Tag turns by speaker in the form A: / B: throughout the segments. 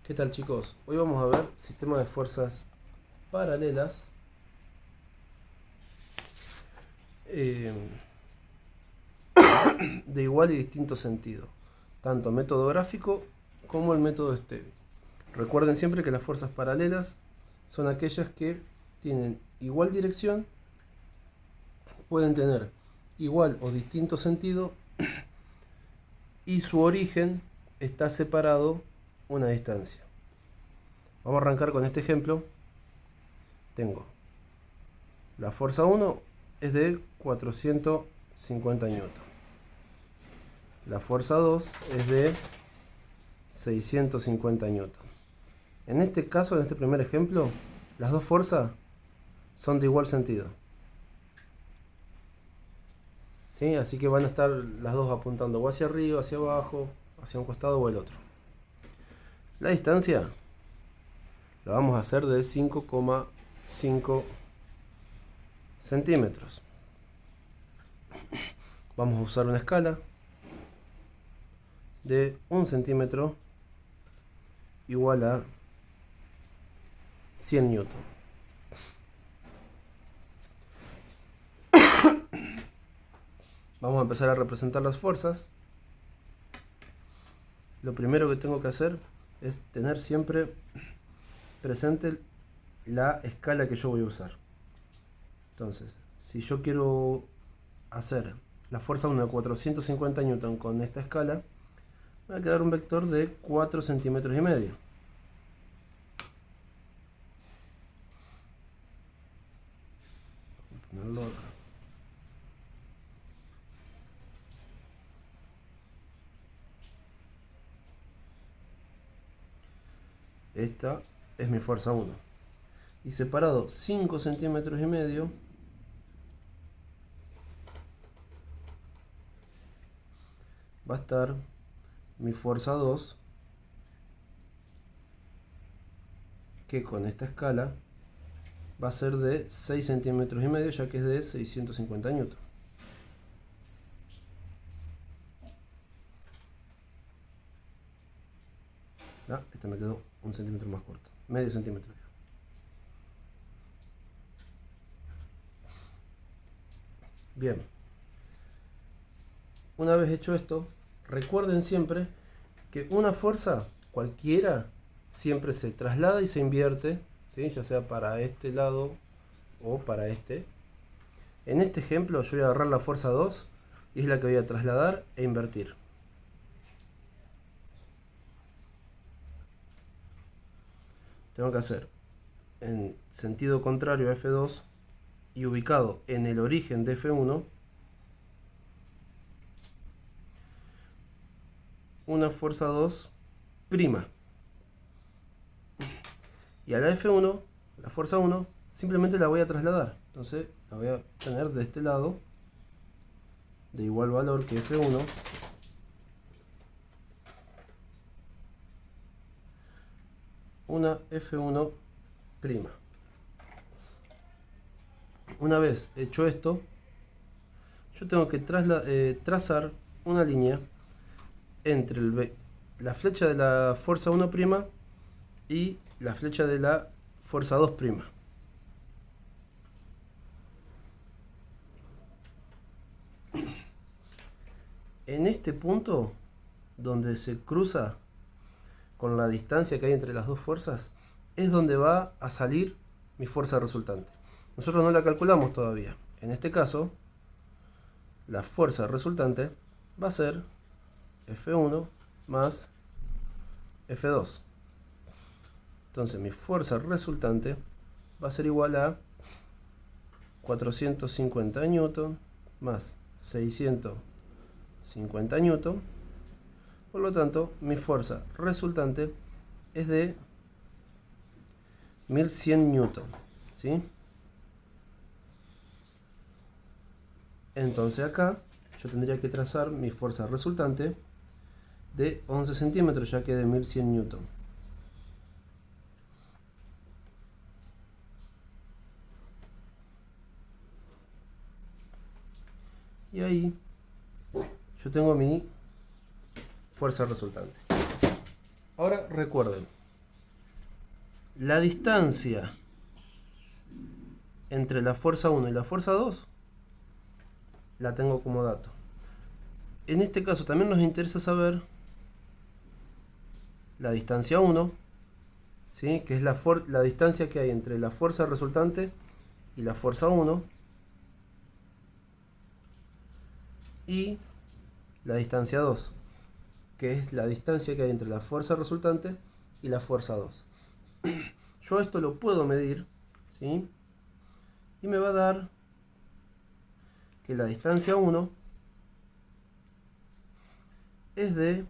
A: ¿Qué tal, chicos? Hoy vamos a ver sistema de fuerzas paralelas eh, de igual y distinto sentido, tanto método gráfico como el método estéreo. Recuerden siempre que las fuerzas paralelas son aquellas que tienen igual dirección, pueden tener igual o distinto sentido y su origen está separado una distancia. Vamos a arrancar con este ejemplo. Tengo la fuerza 1 es de 450 newton. La fuerza 2 es de 650 newton. En este caso, en este primer ejemplo, las dos fuerzas son de igual sentido. ¿Sí? Así que van a estar las dos apuntando o hacia arriba, hacia abajo, hacia un costado o el otro. La distancia la vamos a hacer de 5,5 centímetros. Vamos a usar una escala de 1 centímetro igual a 100 newton. Vamos a empezar a representar las fuerzas. Lo primero que tengo que hacer es tener siempre presente la escala que yo voy a usar. Entonces, si yo quiero hacer la fuerza 1 de 450 newton con esta escala, me va a quedar un vector de 4 centímetros y medio. Vamos a ponerlo acá. Esta es mi fuerza 1. Y separado 5 centímetros y medio, va a estar mi fuerza 2, que con esta escala va a ser de 6 centímetros y medio, ya que es de 650 newton. Esta me quedó un centímetro más corto, medio centímetro. Bien, una vez hecho esto, recuerden siempre que una fuerza cualquiera siempre se traslada y se invierte, ¿sí? Ya sea para este lado o para este. En este ejemplo yo voy a agarrar la fuerza 2 y es la que voy a trasladar e invertir. Tengo que hacer en sentido contrario a F2 y ubicado en el origen de F1 una fuerza 2 prima. Y a la F1, la fuerza 1, simplemente la voy a trasladar. Entonces la voy a tener de este lado, de igual valor que F1. Una F1 prima. Una vez hecho esto, yo tengo que trazar una línea entre la flecha de la fuerza 1' y la flecha de la fuerza 2'. En este punto, donde se cruza con la distancia que hay entre las dos fuerzas, es donde va a salir mi fuerza resultante. Nosotros no la calculamos todavía. En este caso, la fuerza resultante va a ser F1 más F2. Entonces mi fuerza resultante va a ser igual a 450 newton más 650 newton. Por lo tanto, mi fuerza resultante es de 1100 newton, ¿sí? Entonces acá yo tendría que trazar mi fuerza resultante de 11 centímetros, ya que de 1100 newton. Y ahí yo tengo mi fuerza resultante. Ahora recuerden, la distancia entre la fuerza 1 y la fuerza 2 la tengo como dato. En este caso también nos interesa saber la distancia 1, ¿sí? Que es la distancia que hay entre la fuerza resultante y la fuerza 1, y la distancia 2, que es la distancia que hay entre la fuerza resultante y la fuerza 2. Yo esto lo puedo medir, ¿sí? Y me va a dar que la distancia 1 es de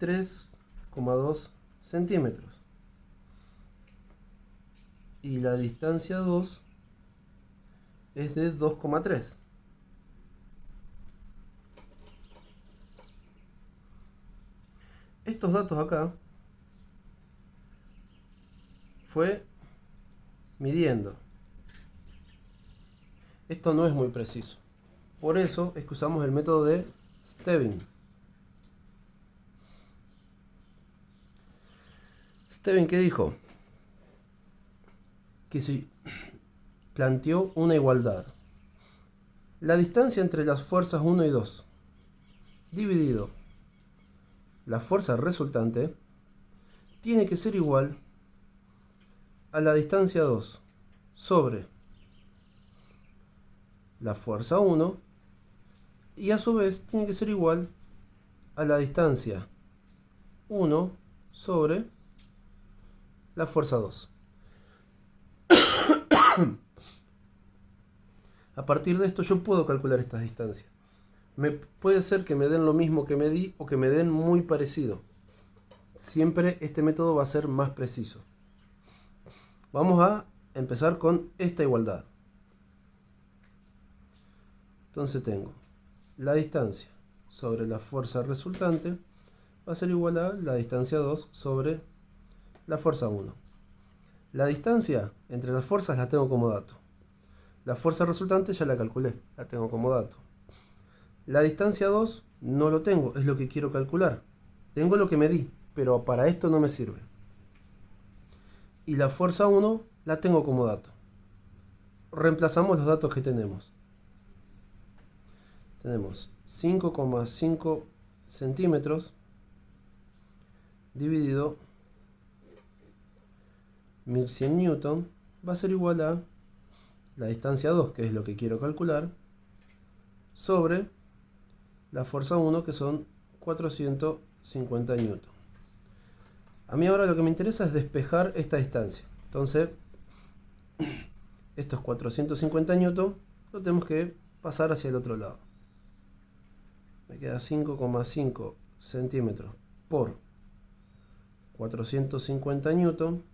A: 3,2 centímetros y la distancia 2 es de 2,3. Estos datos acá fue midiendo. Esto no es muy preciso. Por eso es que usamos el método de Stebbing. Stebbing, ¿qué dijo? Que se planteó una igualdad. La distancia entre las fuerzas 1 y 2 dividido la fuerza resultante tiene que ser igual a la distancia 2 sobre la fuerza 1, y a su vez tiene que ser igual a la distancia 1 sobre la fuerza 2. A partir de esto yo puedo calcular estas distancias. Puede ser que me den lo mismo que medí o que me den muy parecido. Siempre este método va a ser más preciso. Vamos a empezar con esta igualdad. Entonces tengo la distancia sobre la fuerza resultante va a ser igual a la distancia 2 sobre la fuerza 1. La distancia entre las fuerzas la tengo como dato. La fuerza resultante ya la calculé, la tengo como dato. La distancia 2 no lo tengo, es lo que quiero calcular. Tengo lo que medí, pero para esto no me sirve. Y la fuerza 1 la tengo como dato. Reemplazamos los datos que tenemos. Tenemos 5,5 centímetros dividido 1100 newton va a ser igual a la distancia 2, que es lo que quiero calcular, sobre la fuerza 1, que son 450 newton. A mí ahora lo que me interesa es despejar esta distancia. Entonces, estos 450 newton lo tenemos que pasar hacia el otro lado. Me queda 5,5 centímetros por 450 newton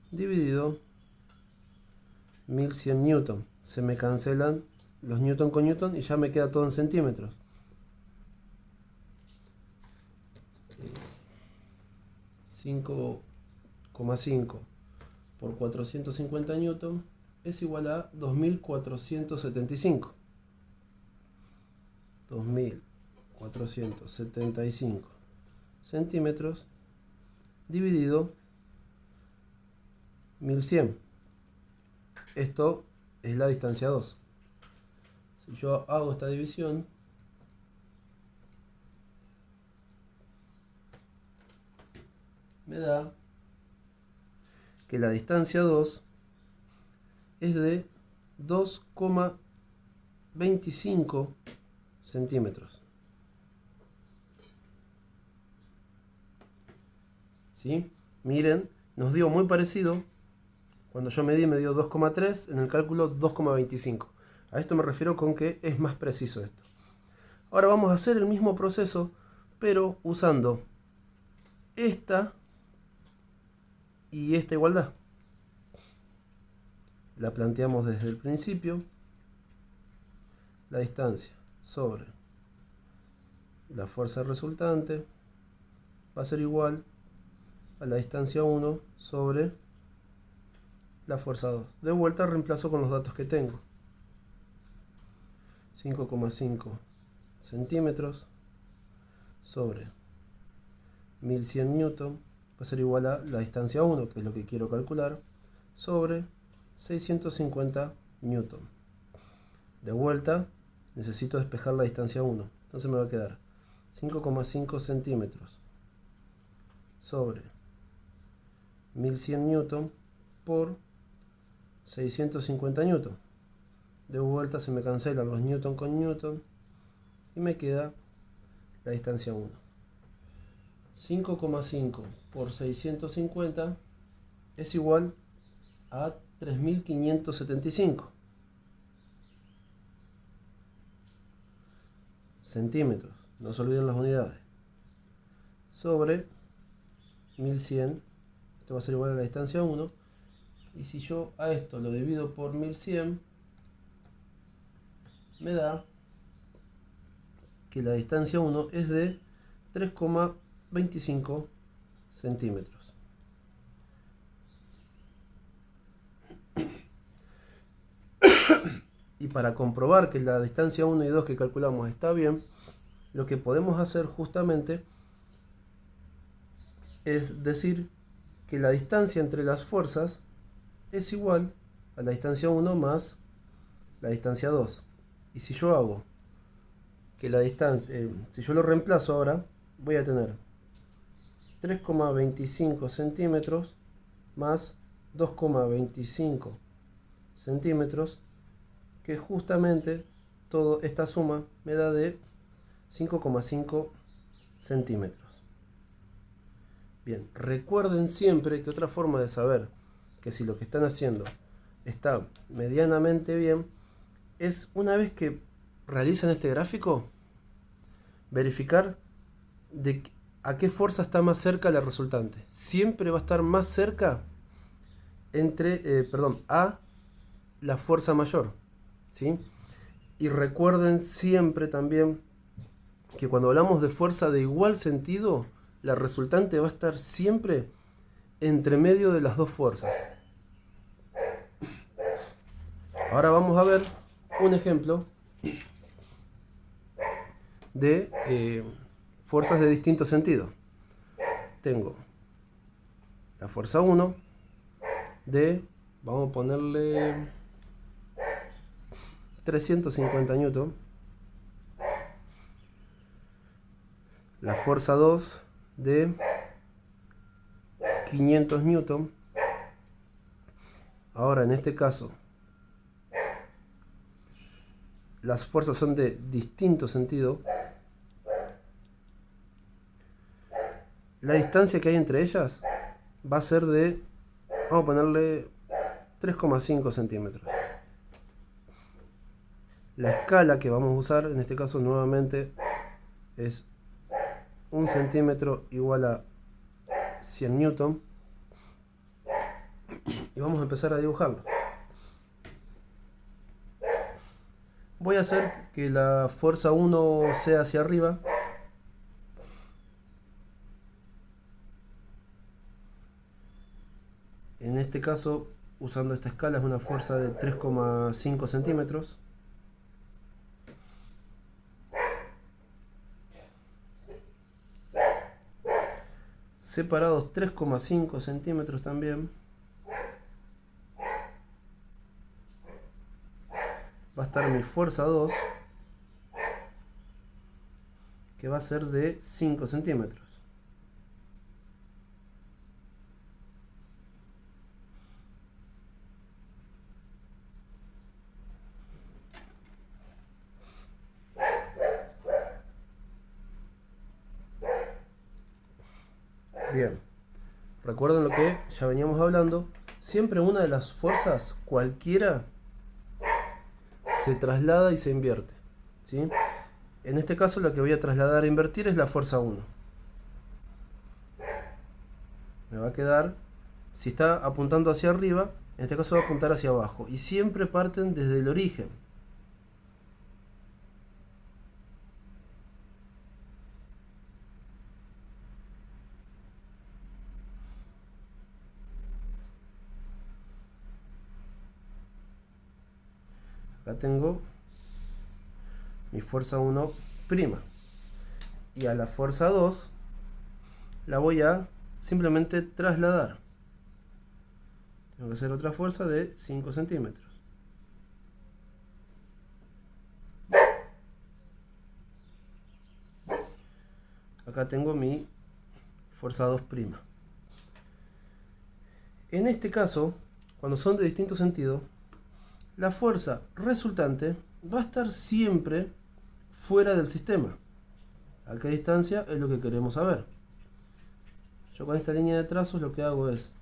A: dividido 1100 newton. Se me cancelan los newton con newton y ya me queda todo en centímetros. 5,5 por 450 newton es igual a 2475. 2475 centímetros dividido 1100. Esto es la distancia 2. Si yo hago esta división, me da que la distancia 2 es de 2,25 centímetros. ¿Sí? Miren, nos dio muy parecido. Cuando yo medí me dio 2,3, en el cálculo 2,25. A esto me refiero con que es más preciso esto. Ahora vamos a hacer el mismo proceso, pero usando esta y esta igualdad. La planteamos desde el principio. La distancia sobre la fuerza resultante va a ser igual a la distancia 1 sobre la fuerza 2. De vuelta reemplazo con los datos que tengo. 5,5 centímetros sobre 1100 newton va a ser igual a la distancia 1, que es lo que quiero calcular, sobre 650 newton. De vuelta, necesito despejar la distancia 1. Entonces me va a quedar 5,5 centímetros sobre 1100 newton por 650 newton. De vuelta se me cancelan los newton con newton y me queda la distancia 1. 5,5 por 650 es igual a 3575 centímetros, no se olviden las unidades, sobre 1100, esto va a ser igual a la distancia 1, y si yo a esto lo divido por 1100, me da que la distancia 1 es de 3,25 centímetros. Y para comprobar que la distancia 1 y 2 que calculamos está bien, lo que podemos hacer justamente es decir que la distancia entre las fuerzas es igual a la distancia 1 más la distancia 2. Y si yo hago que la distancia, si yo lo reemplazo ahora, voy a tener 3,25 centímetros más 2,25 centímetros, que justamente toda esta suma me da de 5,5 centímetros. Bien, recuerden siempre que otra forma de saber que si lo que están haciendo está medianamente bien es, una vez que realizan este gráfico, verificar de a qué fuerza está más cerca la resultante. Siempre va a estar más cerca a la fuerza mayor, ¿sí? Y recuerden siempre también que cuando hablamos de fuerza de igual sentido, la resultante va a estar siempre entre medio de las dos fuerzas. Ahora vamos a ver un ejemplo de fuerzas de distinto sentido. Tengo la fuerza 1 de, vamos a ponerle 350 newton. La fuerza 2 de 500 newton. Ahora en este caso las fuerzas son de distinto sentido. La distancia que hay entre ellas va a ser de, vamos a ponerle 3,5 centímetros. La escala que vamos a usar en este caso nuevamente es 1 centímetro igual a 100 newton. Y vamos a empezar a dibujarlo. Voy a hacer que la fuerza 1 sea hacia arriba. En este caso, usando esta escala, es una fuerza de 3,5 centímetros. Separados 3,5 centímetros también. Va a estar mi fuerza 2, que va a ser de 5 centímetros. Bien, recuerden lo que ya veníamos hablando. Siempre una de las fuerzas, cualquiera, se traslada y se invierte, ¿sí? En este caso la que voy a trasladar e invertir es la fuerza 1. Me va a quedar, si está apuntando hacia arriba, en este caso va a apuntar hacia abajo. Y siempre parten desde el origen. Acá tengo mi fuerza 1 prima. Y a la fuerza 2 la voy a simplemente trasladar. Tengo que hacer otra fuerza de 5 centímetros. Acá tengo mi fuerza 2'. En este caso, cuando son de distinto sentido, la fuerza resultante va a estar siempre fuera del sistema. ¿A qué distancia? Es lo que queremos saber. Yo con esta línea de trazos lo que hago es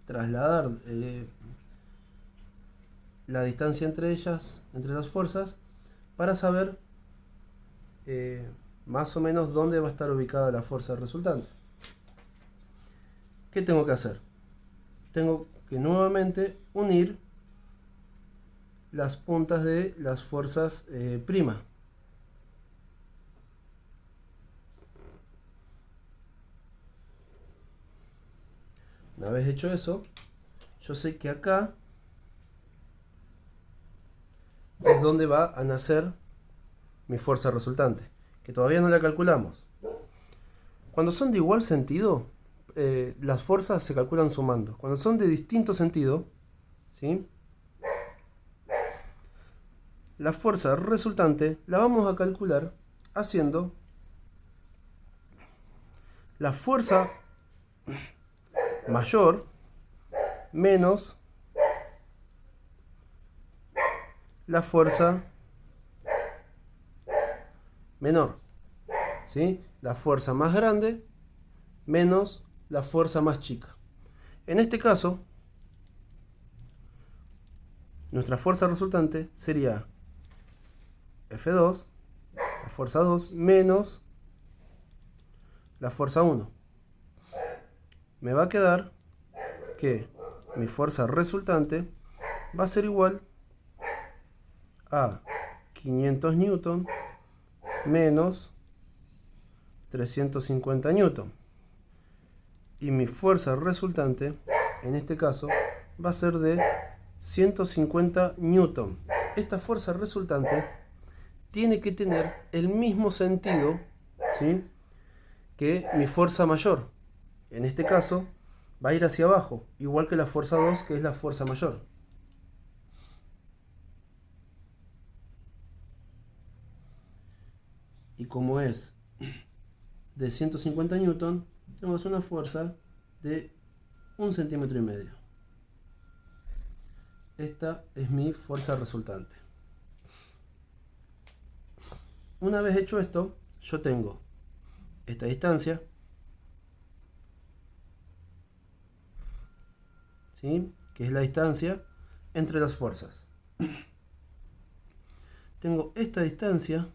A: trasladar la distancia entre ellas, entre las fuerzas, para saber más o menos dónde va a estar ubicada la fuerza resultante. ¿Qué tengo que hacer? Tengo que nuevamente unir las puntas de las fuerzas prima. Una vez hecho eso, yo sé que acá es donde va a nacer mi fuerza resultante, que todavía no la calculamos. Cuando son de igual sentido, las fuerzas se calculan sumando. Cuando son de distinto sentido, ¿sí?, la fuerza resultante la vamos a calcular haciendo la fuerza mayor menos la fuerza menor, ¿sí? La fuerza más grande menos la fuerza más chica. En este caso, nuestra fuerza resultante sería F2, la fuerza 2, menos la fuerza 1. Me va a quedar que mi fuerza resultante va a ser igual a 500 newton menos 350 newton. Y mi fuerza resultante, en este caso, va a ser de 150 newton. Esta fuerza resultante tiene que tener el mismo sentido, ¿sí?, que mi fuerza mayor. En este caso, va a ir hacia abajo, igual que la fuerza 2, que es la fuerza mayor. Y como es de 150 newton, tenemos una fuerza de 1,5 centímetros. Esta es mi fuerza resultante. Una vez hecho esto, yo tengo esta distancia, ¿sí?, que es la distancia entre las fuerzas. Tengo esta distancia,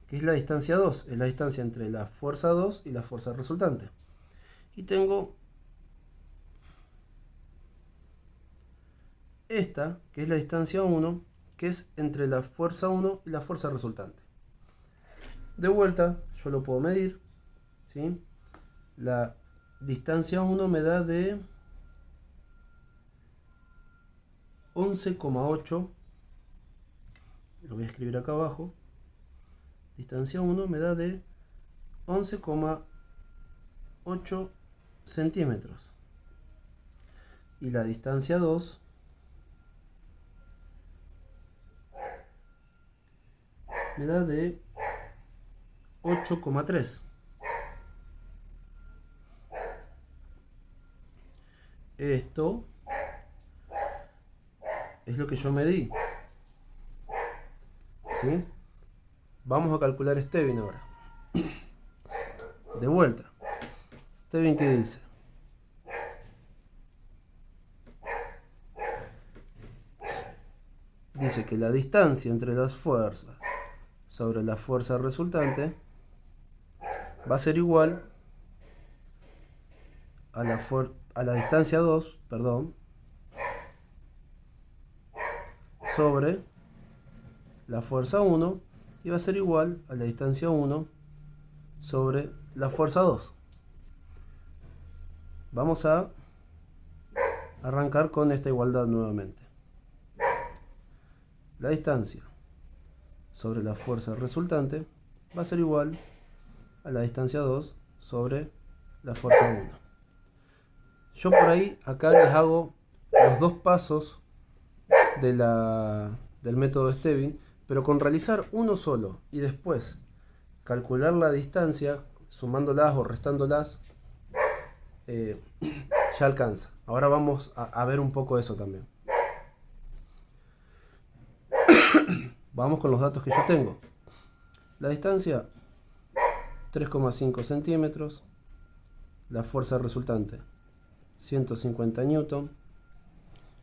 A: que es la distancia 2, es la distancia entre la fuerza 2 y la fuerza resultante. Y tengo esta, que es la distancia 1, que es entre la fuerza 1 y la fuerza resultante. De vuelta, yo lo puedo medir, ¿sí? La distancia 1 me da de 11,8, lo voy a escribir acá abajo. Distancia 1 me da de 11,8 centímetros. Y la distancia 2 me da de 8,3. Esto es lo que yo medí, ¿sí? Vamos a calcular Stevin ahora. De vuelta. Stevin, ¿qué dice? Dice que la distancia entre las fuerzas sobre la fuerza resultante va a ser igual a la distancia 2, sobre la fuerza 1, y va a ser igual a la distancia 1 sobre la fuerza 2. Vamos a arrancar con esta igualdad nuevamente. La distancia sobre la fuerza resultante va a ser igual a la distancia 2 sobre la fuerza 1. Yo por ahí acá les hago los dos pasos del método Stevin, pero con realizar uno solo y después calcular la distancia sumándolas o restándolas, ya alcanza. Ahora vamos a ver un poco eso también. Vamos con los datos que yo tengo. La distancia 3,5 centímetros, la fuerza resultante 150 newton,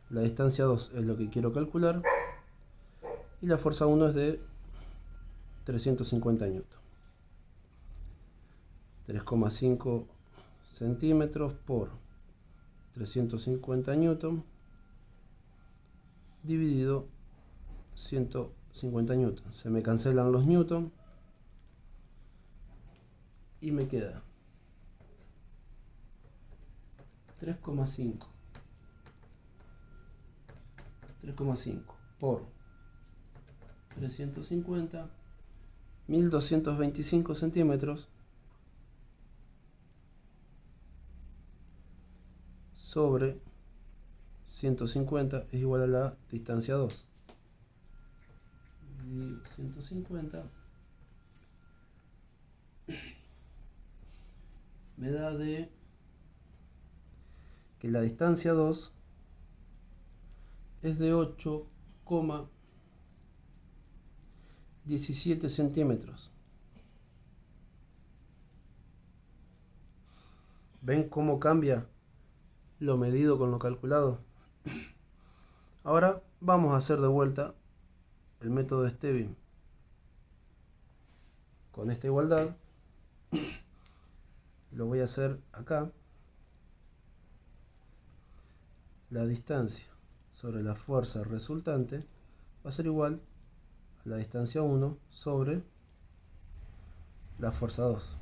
A: la distancia 2 es lo que quiero calcular y la fuerza 1 es de 350 newton. 3,5 centímetros por 350 newton dividido 150 newton. Se me cancelan los newton y me queda 3,5 por 350, 1225 centímetros sobre 150 es igual a la distancia 2. Y 150 me da de que la distancia 2 es de 8,17 centímetros. ¿Ven cómo cambia lo medido con lo calculado? Ahora vamos a hacer de vuelta el método de Stevin con esta igualdad. Lo voy a hacer acá. La distancia sobre la fuerza resultante va a ser igual a la distancia 1 sobre la fuerza 2.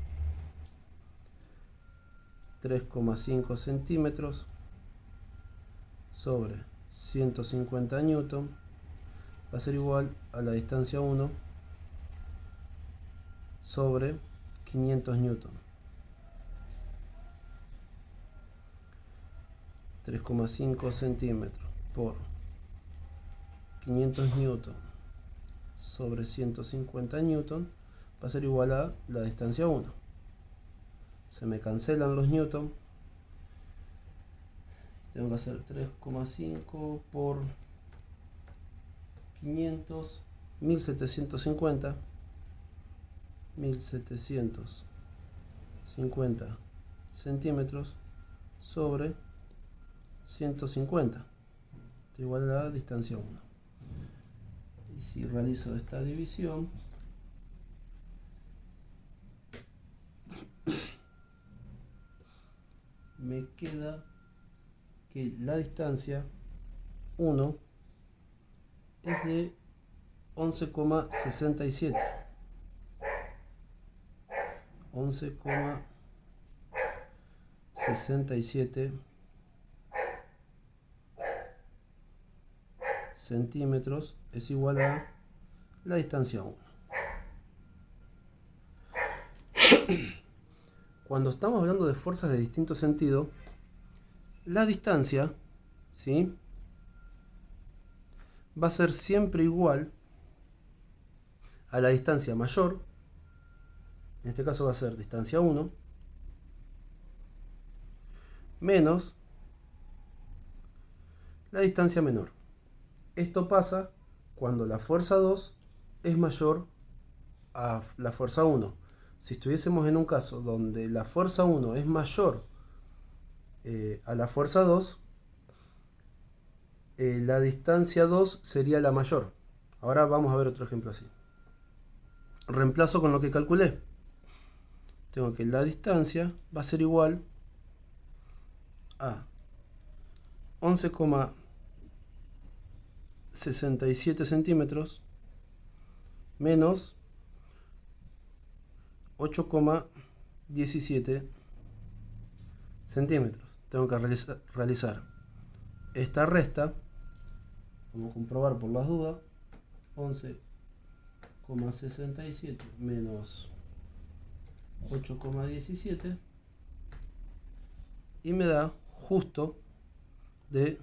A: 3,5 centímetros sobre 150 newton va a ser igual a la distancia 1 sobre 500 newton. 3,5 centímetros por 500 newton sobre 150 newton va a ser igual a la distancia 1. Se me cancelan los newton. Tengo que hacer 3,5 por 500, 1750 centímetros sobre 150 igual a la distancia 1. Y si realizo esta división, me queda que la distancia 1 es de 11,67. 11,67 centímetros es igual a la distancia 1. Cuando estamos hablando de fuerzas de distinto sentido, la distancia, ¿sí?, va a ser siempre igual a la distancia mayor. En este caso va a ser distancia 1 menos la distancia menor. Esto pasa cuando la fuerza 2 es mayor a la fuerza 1. Si estuviésemos en un caso donde la fuerza 1 es mayor a la fuerza 2, la distancia 2 sería la mayor. Ahora vamos a ver otro ejemplo así. Reemplazo con lo que calculé. Tengo que la distancia va a ser igual a 11,67 centímetros menos 8,17 centímetros. Tengo que realizar esta resta. Vamos a comprobar por las dudas. 11,67 menos 8,17 y me da justo de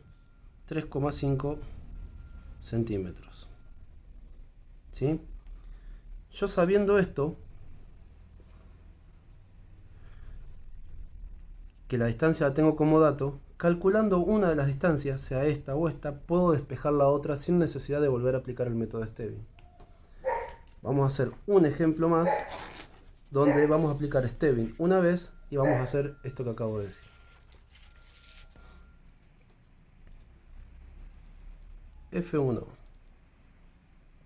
A: 3,5 centímetros. ¿Sí? Yo sabiendo esto, que la distancia la tengo como dato, calculando una de las distancias, sea esta o esta, puedo despejar la otra sin necesidad de volver a aplicar el método Stevin. Vamos a hacer un ejemplo más donde vamos a aplicar Stevin una vez y vamos a hacer esto que acabo de decir. F1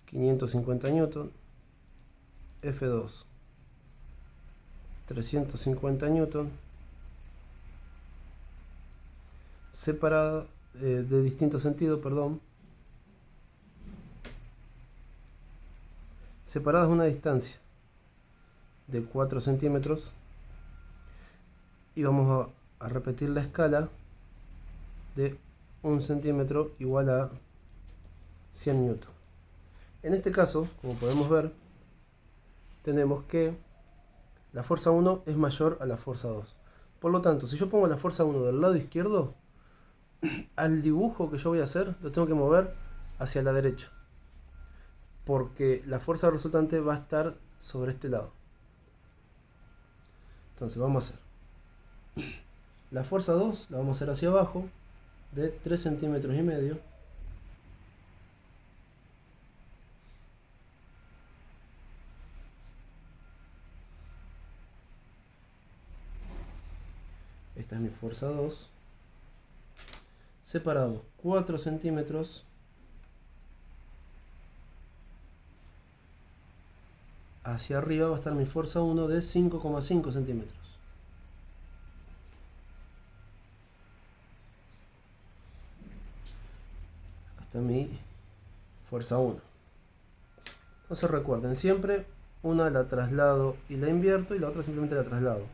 A: 550 Newton, F2 350 Newton, separada de distinto sentido, perdón, separadas una distancia de 4 centímetros y vamos a repetir la escala de 1 centímetro igual a 100 newton. En este caso, como podemos ver, tenemos que la fuerza 1 es mayor a la fuerza 2. Por lo tanto, si yo pongo la fuerza 1 del lado izquierdo, al dibujo que yo voy a hacer lo tengo que mover hacia la derecha, porque la fuerza resultante va a estar sobre este lado. Entonces vamos a hacer la fuerza 2, la vamos a hacer hacia abajo de 3 centímetros y medio. Esta es mi fuerza 2. Separado 4 centímetros hacia arriba va a estar mi fuerza 1 de 5,5 centímetros. Hasta mi fuerza 1. Entonces recuerden, siempre una la traslado y la invierto y la otra simplemente la traslado.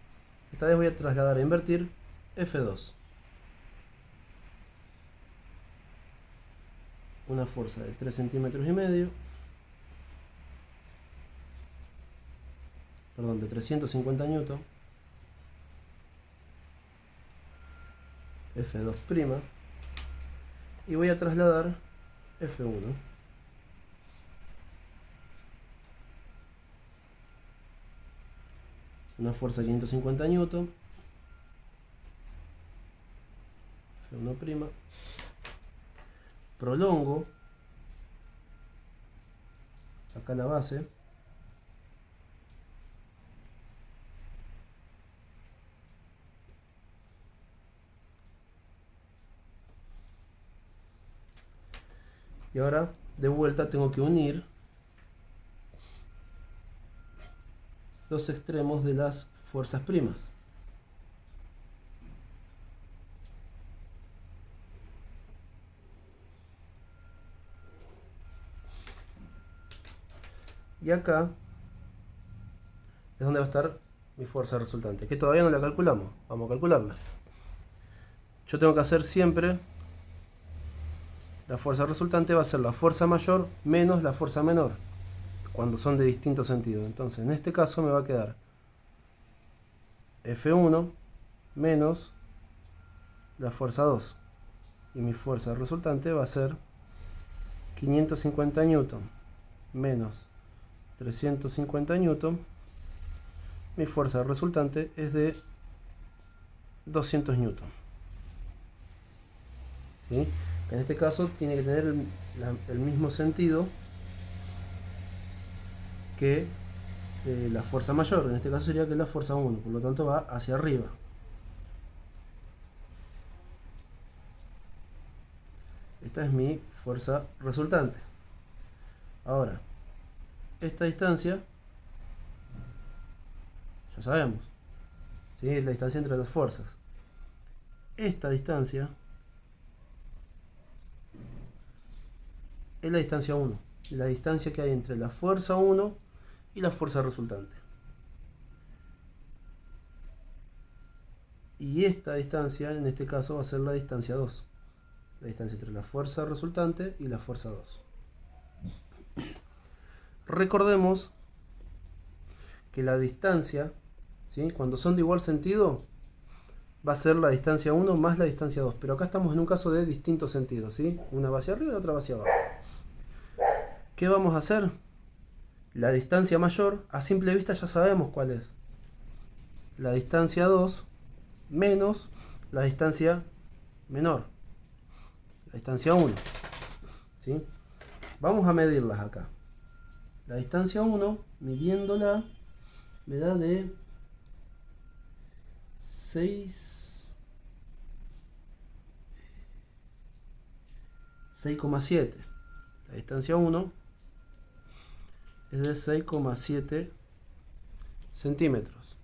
A: Esta vez voy a trasladar a invertir F2. Una fuerza de 3 centímetros y medio. Perdón, de 350 newton. F2'. Y voy a trasladar F1. Una fuerza de 550 newton. F1'. Prolongo acá la base. Y ahora de vuelta tengo que unir los extremos de las fuerzas primas. Y acá es donde va a estar mi fuerza resultante, que todavía no la calculamos. Vamos a calcularla. Yo tengo que hacer siempre, la fuerza resultante va a ser la fuerza mayor menos la fuerza menor, cuando son de distinto sentido. Entonces en este caso me va a quedar F1 menos la fuerza 2. Y mi fuerza resultante va a ser 550 newton menos 350 newton. Mi fuerza resultante es de 200 newton. ¿Sí? En este caso tiene que tener el mismo sentido que la fuerza mayor. En este caso sería que la fuerza 1, por lo tanto va hacia arriba. Esta es mi fuerza resultante. Ahora, esta distancia, ya sabemos, ¿sí? Es la distancia entre las fuerzas. Esta distancia es la distancia 1, la distancia que hay entre la fuerza 1 y la fuerza resultante. Y esta distancia, en este caso, va a ser la distancia 2, la distancia entre la fuerza resultante y la fuerza 2. Recordemos que la distancia ¿sí? Cuando son de igual sentido, va a ser la distancia 1 más la distancia 2. Pero acá estamos en un caso de distintos sentidos, ¿sí? Una va hacia arriba y la otra va hacia abajo. ¿Qué vamos a hacer? La distancia mayor, a simple vista ya sabemos cuál es. La distancia 2 menos la distancia menor. La distancia 1. ¿Sí? Vamos a medirlas acá. La distancia 1, midiéndola, me da de 6,7. La distancia 1 es de 6,7 centímetros.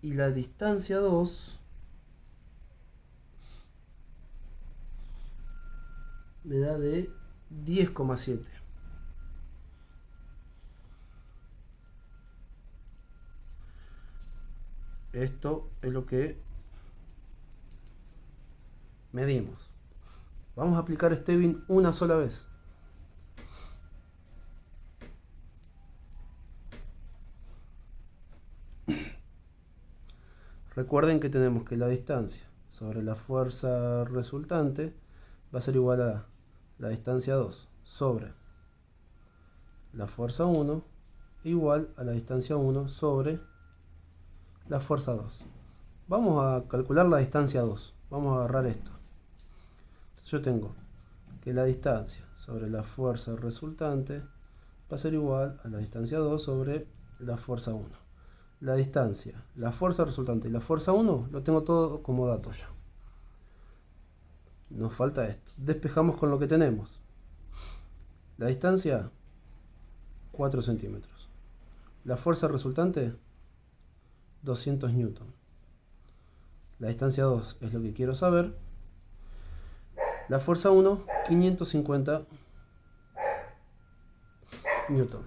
A: Y la distancia 2 me da de 10,7. Esto es lo que medimos. Vamos a aplicar Stevin una sola vez. Recuerden que tenemos que la distancia sobre la fuerza resultante va a ser igual a la distancia 2 sobre la fuerza 1 igual a la distancia 1 sobre la fuerza 2. Vamos a calcular la distancia 2. Vamos a agarrar esto. Entonces yo tengo que la distancia sobre la fuerza resultante va a ser igual a la distancia 2 sobre la fuerza 1. La distancia, la fuerza resultante y la fuerza 1 lo tengo todo como dato ya. Nos falta esto. Despejamos con lo que tenemos. La distancia, 4 centímetros. La fuerza resultante, 200 newton. La distancia 2 es lo que quiero saber. La fuerza 1, 550 newton.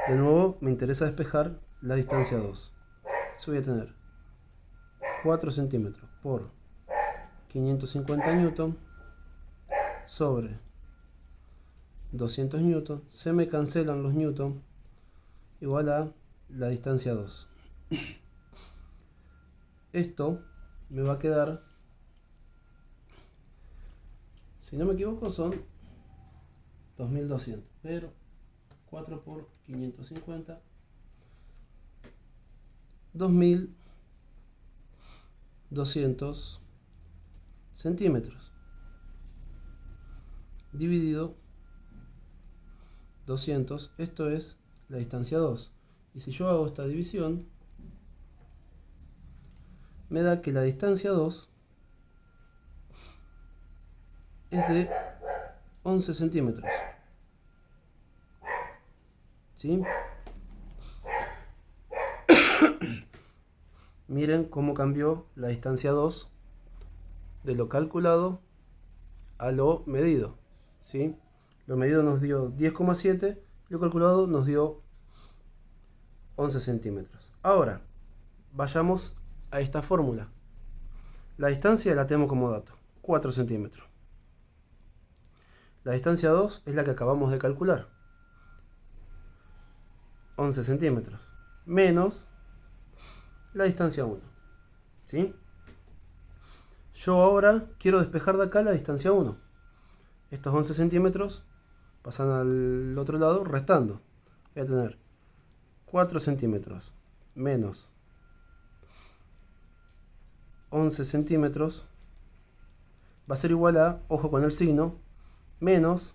A: De nuevo me interesa despejar la distancia 2. Yo voy a tener 4 centímetros por 550 newton sobre 200 newton. Se me cancelan los newton, igual a la distancia 2. Esto me va a quedar, si no me equivoco, son 2200, pero 4 por 550, 2200 centímetros dividido 200, esto es la distancia 2. Y si yo hago esta división, me da que la distancia 2 es de 11 centímetros. ¿Sí? Miren cómo cambió la distancia 2 de lo calculado a lo medido. ¿Sí? Lo medido nos dio 10,7, lo calculado nos dio 11 centímetros. Ahora, vayamos a esta fórmula. La distancia la tenemos como dato, 4 centímetros. La distancia 2 es la que acabamos de calcular, 11 centímetros, menos la distancia 1. ¿Sí? Yo ahora quiero despejar de acá la distancia 1. Estos 11 centímetros pasan al otro lado restando. Voy a tener 4 centímetros menos 11 centímetros va a ser igual a, ojo con el signo, menos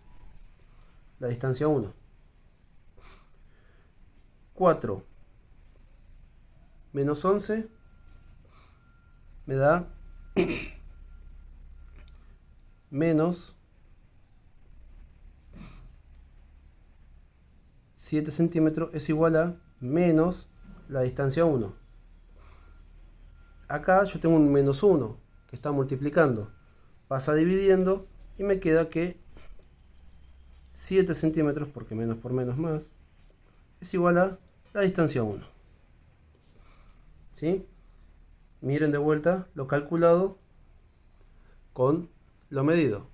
A: la distancia 1. 4 menos 11 me da menos 7 centímetros es igual a menos la distancia 1. Acá yo tengo un menos 1 que está multiplicando. Pasa dividiendo y me queda que 7 centímetros, porque menos por menos más, es igual a la distancia 1. ¿Sí? Miren de vuelta lo calculado con lo medido.